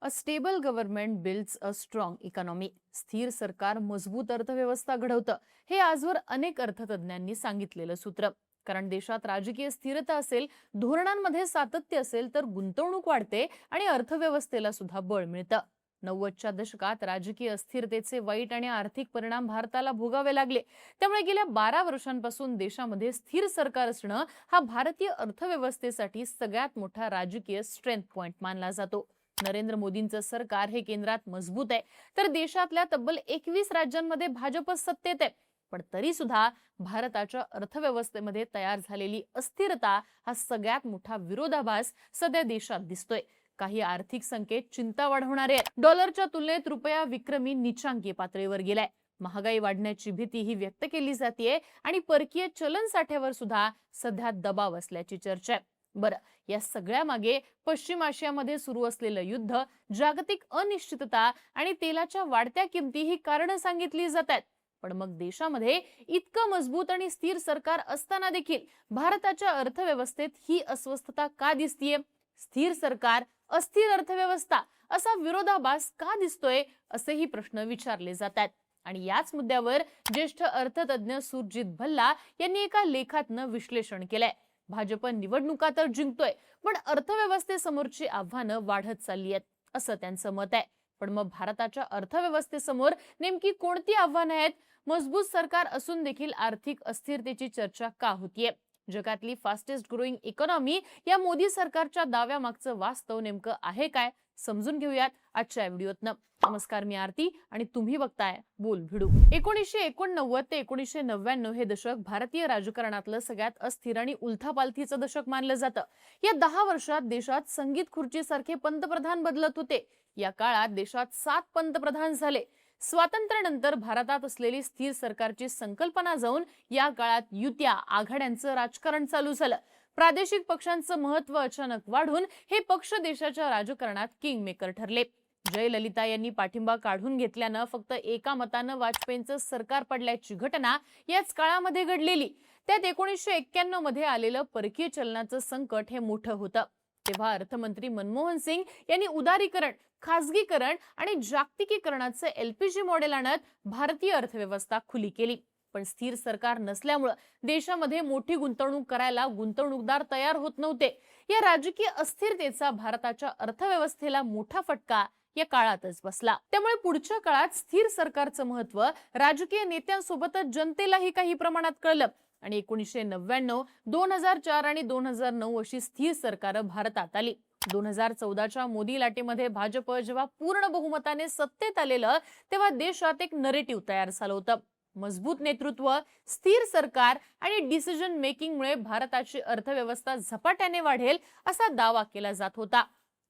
A stable government builds a strong economy. स्थिर सरकार मजबूत अर्थव्यवस्था घडवतं, हे आजवर अनेक अर्थतज्ञांनी सांगितलेलं सूत्र. कारण देशात राजकीय स्थिरता असेल, धोरणांमध्ये सातत्य असेल, तर गुंतवणूक वाढते आणि अर्थव्यवस्थेला सुद्धा बळ मिळतं. 90च्या दशकात राजकीय अस्थिरतेचे वाईट आणि आर्थिक परिणाम भारताला भोगावे लागले. त्यामुळे गेल्या 12 वर्षांपासून देशामध्ये स्थिर सरकार असणं हा भारतीय अर्थव्यवस्थेसाठी सगळ्यात मोठा राजकीय स्ट्रेंथ पॉइंट मानला जातो. नरेंद्र मोदींचं सरकार हे केंद्रात मजबूत आहे, तर देशातल्या तब्बल 21 राज्यांमध्ये भाजप सत्तेत आहे. पण तरी सुद्धा भारताच्या अर्थव्यवस्थेमध्ये तयार झालेली अस्थिरता हा सगळ्यात मोठा विरोधाभास सध्या देशात दिसतोय. काही आर्थिक संकेत चिंता वाढवणारे आहेत. डॉलरच्या तुलनेत रुपया विक्रमी नीचांकी पातळीवर गेलाय. महागाई वाढण्याची भीती ही व्यक्त केली जाते आणि परकीय चलन साठ्यावर सुद्धा सध्या दबाव असल्याची चर्चा आहे. बरं, या सगळ्या मागे पश्चिम आशियामध्ये सुरू असलेलं युद्ध, जागतिक अनिश्चितता आणि तेलाच्या वाढत्या किमती ही कारणं सांगितली जातात. पण मग देशामध्ये इतकं मजबूत आणि स्थिर सरकार असताना देखील भारताच्या अर्थव्यवस्थेत ही अस्वस्थता का दिसतीये? स्थिर सरकार, अस्थिर अर्थव्यवस्था असा विरोधाभास का दिसतोय, असेही प्रश्न विचारले जातात. आणि याच मुद्द्यावर ज्येष्ठ अर्थतज्ञ सुरजित भल्ला यांनी एका लेखातनं विश्लेषण केलंय. भाजप निवडणुका तर जिंकतोय, पण अर्थव्यवस्थेसमोरची आव्हानं वाढत चालली आहेत, असं त्यांचं मत आहे. पण मग भारताच्या अर्थव्यवस्थेसमोर नेमकी कोणती आव्हानं आहेत? मजबूत सरकार असून देखील आर्थिक अस्थिरतेची चर्चा का होतीये? जगातली फास्टेस्ट ग्रोईंग इकॉनॉमी या मोदी सरकारच्या दाव्यामागचं वास्तव नेमकं आहे काय, समजून घेऊयात आजच्या व्हिडिओतनं. नमस्कार, मी आरती आणि तुम्ही बघताय बोल भिडू. 1989 ते 1999 हे दशक भारतीय राजकारणातलं सगळ्यात अस्थिर आणि उलथापालथीचं दशक मानलं जातं. या 10 वर्षात देशात संगीत खुर्चीसारखे पंतप्रधान बदलत होते. या काळात देशात 7 पंतप्रधान झाले. स्वातंत्र्यानंतर भारतात असलेली स्थिर सरकारची संकल्पना जाऊन या काळात युत्या, आघाड्यांचं राजकारण चालू झालं. प्रादेशिक पक्षांचं महत्व अचानक वाढून हे पक्ष देशाच्या राजकारणात किंग मेकर ठरले. जयललिता यांनी पाठिंबा काढून घेतल्यानं फक्त एका मतानं वाजपेयींचं सरकार पडल्याची घटना याच काळामध्ये घडलेली. त्यात 1991 मध्ये आलेलं परकीय चलनाचं संकट हे मोठं होतं. तेव्हा अर्थमंत्री मनमोहन सिंग यांनी उदारीकरण, खासगीकरण आणि जागतिकीकरणाचे एलपीजी मॉडेल आणत भारतीय अर्थव्यवस्था खुली केली. पण स्थिर सरकार नसल्यामुळे देशामध्ये मोठी गुंतवणूक करायला गुंतवणूकदार तयार होत नव्हते. या राजकीय अस्थिरतेचा भारताच्या अर्थव्यवस्थेला मोठा फटका या काळातच बसला. त्यामुळे पुढच्या काळात स्थिर सरकारचं महत्व राजकीय नेत्यांसोबतच जनतेलाही काही प्रमाणात कळलं आणि 1999, 2004 आणि 2009 अशी स्थिर सरकारं भारतात आली. 2014च्या मोदी लाटेमध्ये भाजप जेव्हा पूर्ण बहुमताने सत्तेत आलेलं, तेव्हा देशात एक नरेटिव्ह तयार झालं होतं. मजबूत नेतृत्व, स्थिर सरकार आणि डिसिजन मेकिंगमुळे भारताची अर्थव्यवस्था झपाट्याने वाढेल असा दावा केला जात होता.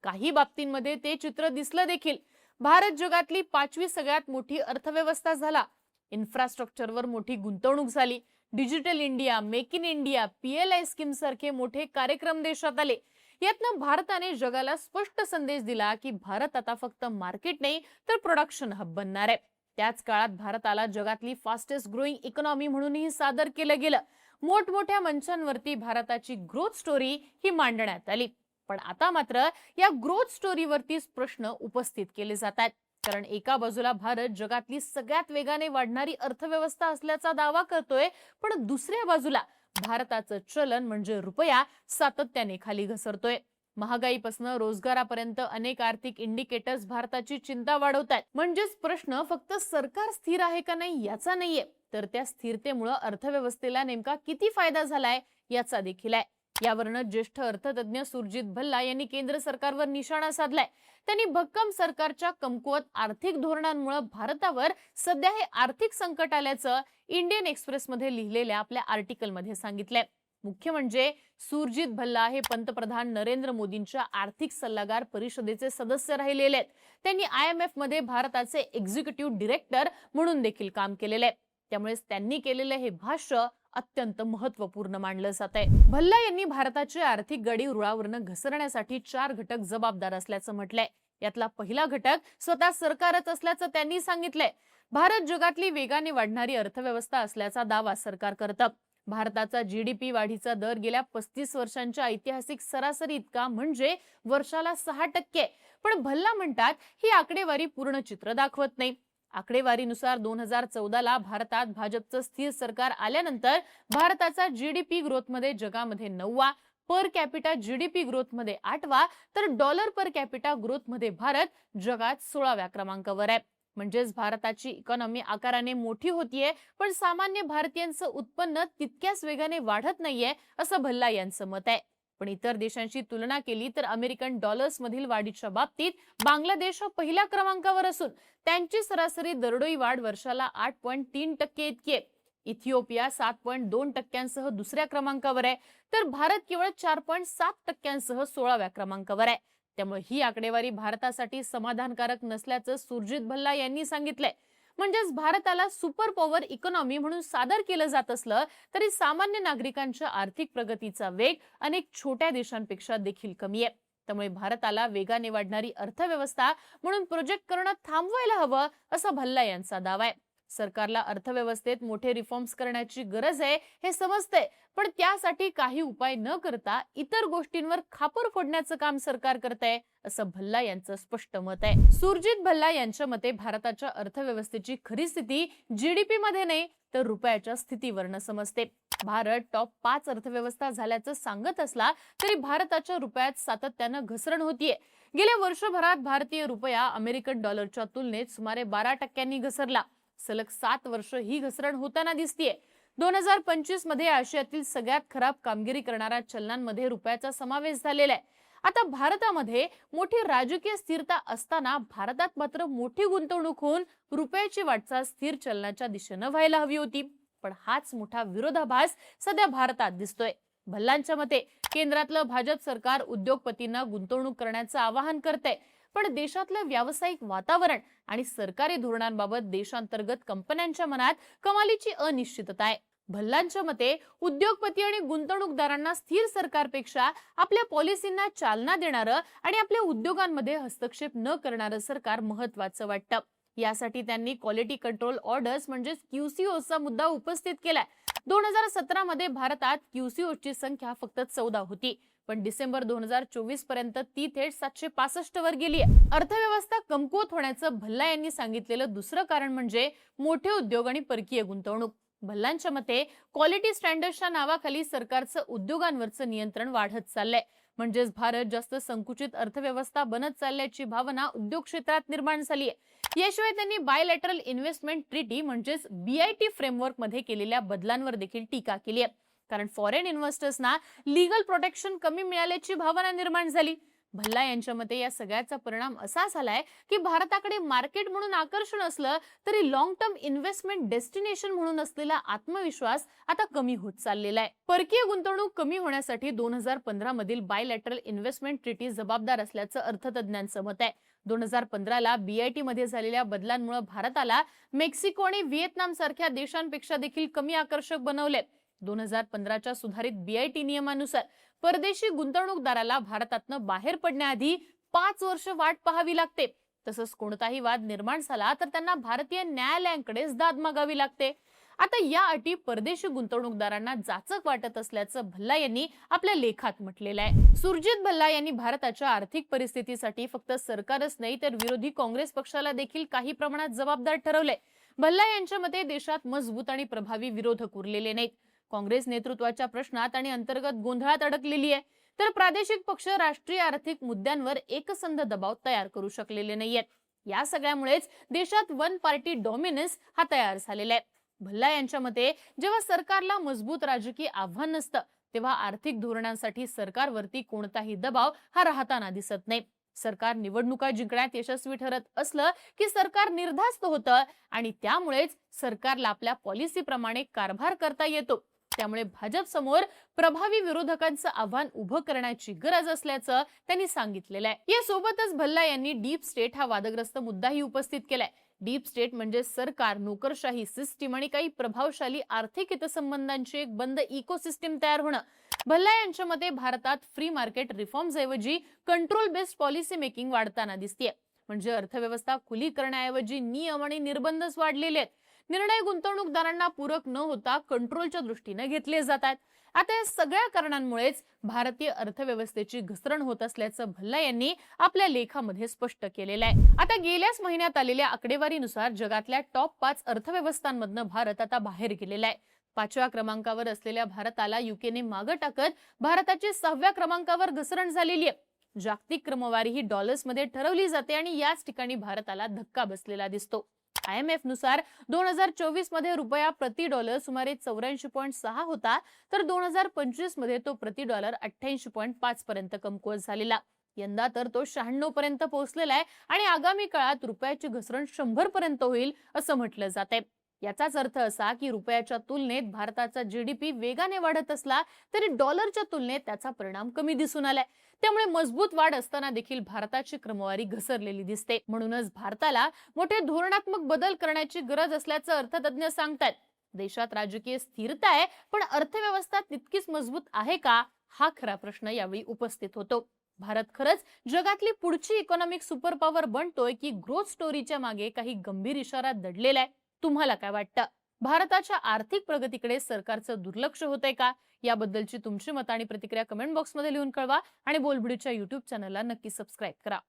काही बाबतींमध्ये ते चित्र दिसलं देखील. भारत जगातली 5वी सगळ्यात मोठी अर्थव्यवस्था झाला. इन्फ्रास्ट्रक्चरवर मोठी गुंतवणूक झाली. Digital India, make in India, PLI scheme सारखे मोठे कार्यक्रम देशात आले. यातनं भारताने जगाला स्पष्ट संदेश दिला की भारत आता फक्त मार्केट नाही, तर प्रोडक्शन हब बनणार आहे. त्याच काळात भारताला जगातली फास्टेस्ट ग्रोईंग इकॉनॉमी म्हणूनही सादर केलं गेलं. मोठमोठ्या मंचांवरती भारताची ग्रोथ स्टोरी ही मांडण्यात आली. पण आता मात्र या ग्रोथ स्टोरीवरतीच प्रश्न उपस्थित केले जातात. कारण एका बाजूला भारत जगातली सगळ्यात वेगाने वाढणारी अर्थव्यवस्था असल्याचा दावा करतोय, पण दुसऱ्या बाजूला भारताचं चलन म्हणजे रुपया सातत्याने खाली घसरतोय. महागाईपासून रोजगारापर्यंत अनेक आर्थिक इंडिकेटर्स भारताची चिंता वाढवतात. म्हणजेच प्रश्न फक्त सरकार स्थिर आहे का नाही याचा नाहीये, तर त्या स्थिरतेमुळे अर्थव्यवस्थेला नेमका किती फायदा झालाय याचा देखील आहे. यावरनं ज्येष्ठ अर्थतज्ञ सुरजित भल्ला यांनी केंद्र सरकारवर निशाणा साधलाय. त्यांनी भक्कम सरकारच्या कमकुवत आर्थिक धोरणांमुळे भारतावर सध्या हे आर्थिक संकट आल्याचं इंडियन एक्सप्रेस मध्ये लिहिलेल्या आपल्या आर्टिकलमध्ये सांगितलंय. मुख्य म्हणजे सुरजित भल्ला हे पंतप्रधान नरेंद्र मोदींच्या आर्थिक सल्लागार परिषदेचे सदस्य राहिलेले आहेत. त्यांनी IMF मध्ये भारताचे एक्झिक्युटिव्ह डिरेक्टर म्हणून देखील काम केलेले आहे. त्यामुळे त्यांनी केलेले हे भाष्य अत्यंत महत्त्वपूर्ण मानलं जात आहे. भल्ला यांनी भारताची आर्थिक गाडी रुळावरनं घसरण्यासाठी 4 घटक जबाबदार असल्याचं म्हटलंय. यातला पहिला घटक स्वतः सरकारच असल्याचं त्यांनी सांगितलंय. भारत जगातली वेगाने वाढणारी अर्थव्यवस्था असल्याचा दावा सरकार करतं. भारताचा जीडीपी वाढीचा दर गेल्या 35 वर्षांच्या ऐतिहासिक सरासरी इतका म्हणजे वर्षाला 6%. पण भल्ला म्हणतात ही आकडेवारी पूर्ण चित्र दाखवत नाही. आकडेवारीनुसार 2014ला भारतात भाजपचं स्थिर सरकार आल्यानंतर भारताचा जीडीपी ग्रोथमध्ये जगामध्ये 9वा, पर कॅपिटा जीडीपी ग्रोथमध्ये 8वा, तर डॉलर पर कॅपिटा ग्रोथमध्ये भारत जगात 16व्या क्रमांकावर आहे. म्हणजेच भारताची इकॉनॉमी आकाराने मोठी होतीये, पण सामान्य भारतीयांचं उत्पन्न तितक्याच वेगाने वाढत नाहीये, असं भल्ला यांचं मत आहे. पण इतर देशांशी तुलना केली तर अमेरिकन डॉलर्स मधील वाढीच्या बाबतीत बांगलादेश हा पहिल्या क्रमांकावर असून त्यांची सरासरी दरडोई वाढ वर्षाला 8.3% इतकी आहे. इथिओपिया 7.2%सह दुसऱ्या क्रमांकावर आहे, तर भारत केवळ 4.7%सह 16व्या क्रमांकावर आहे. त्यामुळे ही आकडेवारी भारतासाठी समाधानकारक नसल्याचं सुरजित भल्ला यांनी सांगितलंय. म्हणजेच भारताला सुपर पॉवर इकॉनॉमी म्हणून सादर केलं जात असलं तरी सामान्य नागरिकांच्या आर्थिक प्रगतीचा वेग अनेक छोट्या देशांपेक्षा देखील कमी आहे. त्यामुळे भारताला वेगाने वाढणारी अर्थव्यवस्था म्हणून प्रोजेक्ट करणं थांबवायला हवं, असा भल्ला यांचा दावा आहे. सरकारला अर्थव्यवस्थेत मोठे रिफॉर्म्स करण्याची गरज आहे हे समजते, पण त्यासाठी काही उपाय न करता इतर गोष्टींवर खापर फोडण्याचं काम सरकार करतंय, असं भल्ला यांचं स्पष्ट मत आहे. सुरजित भल्ला यांच्या मते भारताच्या अर्थव्यवस्थेची खरी स्थिती जीडीपी मध्ये नाही तर रुपयाच्या स्थितीवरनं समजते. भारत टॉप 5 अर्थव्यवस्था झाल्याचं सांगत असला तरी भारताच्या रुपयात सातत्यानं घसरण होतीये. गेल्या वर्षभरात भारतीय रुपया अमेरिकन डॉलरच्या तुलनेत सुमारे 12% घसरला. सलग 7 वर्ष ही घसरण होताना दिसतीये. 2025 मध्ये आशियातील सगळ्यात खराब कामगिरी करणाऱ्या चलनांमध्ये रुपयाचा समावेश झालेला आहे. आता भारतामध्ये मोठी राजकीय स्थिरता असताना भारतात मात्र मोठी गुंतवणूक होऊन रुपयाची वाटचाल स्थिर चलनाच्या दिशेनं व्हायला हवी होती. पण हाच मोठा विरोधाभास सध्या भारतात दिसतोय. भल्लांच्या मते केंद्रातलं भाजप सरकार उद्योगपतींना गुंतवणूक करण्याचं आवाहन करते, पण देशातलं व्यावसायिक वातावरण आणि सरकारी धोरणांबाबत देशांतर्गत कंपन्यांच्या मनात कमालीची अनिश्चितता आहे. भल्लांच्या मते उद्योगपती आणि गुंतवणूकदारांना स्थिर सरकारपेक्षा आपल्या पॉलिसींना चालना देणारं आणि आपल्या उद्योगांमध्ये हस्तक्षेप न करणारं सरकार महत्वाचं वाटतं. यासाठी त्यांनी क्वालिटी कंट्रोल ऑर्डर्स म्हणजे QCOचा मुद्दा उपस्थित केलाय. 2017 मध्ये भारतात QCOची संख्या फक्त 14 होती, पण डिसेंबर 2024 पर्यंत ती थेट 765 वर गेली आहे. अर्थव्यवस्था कमकुवत होण्याचं भल्ला यांनी सांगितलेलं दुसरं कारण म्हणजे मोठे उद्योग आणि परकीय गुंतवणूक. भल्लांच्या मते क्वालिटी स्टँडर्ड्सच्या नावाखाली सरकारचं उद्योगांवरचं नियंत्रण वाढत चाललंय. म्हणजेच भारत जास्त संकुचित अर्थव्यवस्था बनत चालल्याची भावना उद्योग क्षेत्रात निर्माण झाली आहे. याशिवाय त्यांनी बायलॅटरल इन्व्हेस्टमेंट ट्रीटी म्हणजेच BIT फ्रेमवर्क मध्ये केलेल्या बदलांवर देखील टीका केली आहे. कारण फॉरेन इन्व्हेस्टर्सना लीगल प्रोटेक्शन कमी मिळाल्याची भावना निर्माण झाली. भल्ला यांच्या मते या सगळ्याचा परिणाम असा झालाय की भारताकडे मार्केट म्हणून आकर्षण असलं तरी लॉंग टर्म इन्व्हेस्टमेंट डेस्टिनेशन म्हणून असलेला आत्मविश्वास आता कमी होत चाललेला आहे. परकीय गुंतवणूक कमी होण्यासाठी 2015 मधील बायलॅटरल इन्व्हेस्टमेंट ट्रीटी जबाबदार असल्याचं अर्थतज्ञांचं मत आहे. 2015ला BIT मध्ये झालेल्या बदलांमुळे भारताला मेक्सिको आणि व्हिएतनाम सारख्या देशांपेक्षा देखील कमी आकर्षक बनवले. 2015च्या सुधारित BIT नियमानुसार परदेशी गुंतवणूकदाराला भारतातनं बाहेर पडण्याआधी 5 वर्ष वाट पाहावी लागते. तसंच कोणताही वाद निर्माण झाला तर त्यांना भारतीय न्यायालयांकडेच दाद मागावी लागते. आता या अटी परदेशी गुंतवणूकदारांना जाचक वाटत असल्याचं भल्ला यांनी आपल्या लेखात म्हटलेलं आहे. सुरजित भल्ला यांनी भारताच्या आर्थिक परिस्थितीसाठी फक्त सरकारच नाही तर विरोधी काँग्रेस पक्षाला देखील काही प्रमाणात जबाबदार ठरवले. भल्ला यांच्या मते देशात मजबूत आणि प्रभावी विरोधक उरलेले नाहीत. काँग्रेस नेतृत्वाच्या प्रश्नात आणि अंतर्गत गोंधळात अडकलेली आहे, तर प्रादेशिक पक्ष राष्ट्रीय आर्थिक मुद्द्यांवर एकसंध दबाव तयार करू शकलेले नाहीयेत. या सगळ्यामुळेच देशात वन पार्टी डॉमिनन्स हा तयार झालेला आहे. भल्ला यांच्या मते जेव्हा सरकारला मजबूत राजकीय आव्हान नसतं तेव्हा आर्थिक धोरणांसाठी सरकारवरती कोणताही दबाव हा राहताना दिसत नाही. सरकार निवडणुका जिंकण्यात यशस्वी ठरत असलं की सरकार निर्धास्त होतं आणि त्यामुळेच सरकारला आपल्या पॉलिसीप्रमाणे कारभार करता येतो. त्यामुळे भाजप समोर प्रभावी विरोधकांचं आव्हान उभं करण्याची गरज असल्याचं त्यांनी सांगितलेलं आहे. यासोबतच भल्ला यांनी डीप स्टेट हा वादग्रस्त मुद्दाही उपस्थित केलाय. डीप स्टेट म्हणजे सरकार, नोकरशाही सिस्टीम आणि काही प्रभावशाली आर्थिक हितसंबंधांची एक बंद इकोसिस्टीम तयार होणं. भल्ला यांच्या मते भारतात फ्री मार्केट रिफॉर्म्स ऐवजी कंट्रोल बेस्ड पॉलिसी मेकिंग वाढताना दिसतेय. म्हणजे अर्थव्यवस्था खुली करण्याऐवजी नियम आणि निर्बंधच वाढलेले आहेत. निर्णय गुंतवणूकदारांना पूरक न होता कंट्रोलच्या दृष्टीने घेतले जात आहेत. आता या सगळ्या कारणांमुळेच भारतीय अर्थव्यवस्थेची घसरण होत असल्याचं भल्ला यांनी आपल्या लेखामध्ये स्पष्ट केलेलं आहे. आता गेल्याच महिन्यात आलेल्या आकडेवारीनुसार जगातल्या टॉप 5 अर्थव्यवस्थांमधनं भारत आता बाहेर गेलेला आहे. 5व्या क्रमांकावर असलेल्या भारताला युकेने मागे टाकत भारताची 6व्या क्रमांकावर घसरण झालेली आहे. जागतिक क्रमवारी ही डॉलर्समध्ये ठरवली जाते आणि याच ठिकाणी भारताला धक्का बसलेला दिसतो. IMF नुसार 2024 मध्ये रुपया प्रति डॉलर सुमारे 84.6 होता, तर 2025 मध्ये तो प्रति डॉलर 88.5 पर्यंत कमकुवत झालेला. यंदा तर तो 96 पर्यंत पोहोचलेला आहे आणि आगामी काळात रुपयाची घसरण 100 पर्यंत होईल असं म्हटलं जात आहे. याचाच अर्थ असा की रुपयाच्या तुलनेत भारताचा GDP वेगाने वाढत असला तरी डॉलरच्या तुलनेत त्याचा परिणाम कमी दिसून आलाय. त्यामुळे मजबूत वाढ असताना देखील भारताची क्रमवारी घसरलेली दिसते. म्हणूनच भारताला मोठे धोरणात्मक बदल करण्याची गरज असल्याचं अर्थतज्ञ सांगतात. देशात राजकीय स्थिरता आहे, पण अर्थव्यवस्था तितकीच मजबूत आहे का, हा खरा प्रश्न यावेळी उपस्थित होतो. भारत खरंच जगातली पुढची इकॉनॉमिक सुपर पॉवर बनतोय की ग्रोथ स्टोरीच्या मागे काही गंभीर इशारा दडलेला आहे? तुम्हाला काय वाटतं? भारताच्या आर्थिक प्रगतीकडे सरकारचं दुर्लक्ष होतंय का? याबद्दलची तुमची मतं आणि प्रतिक्रिया कमेंट बॉक्समध्ये लिहून कळवा आणि बोलबिडूच्या YouTube चॅनलला नक्की सबस्क्राईब करा.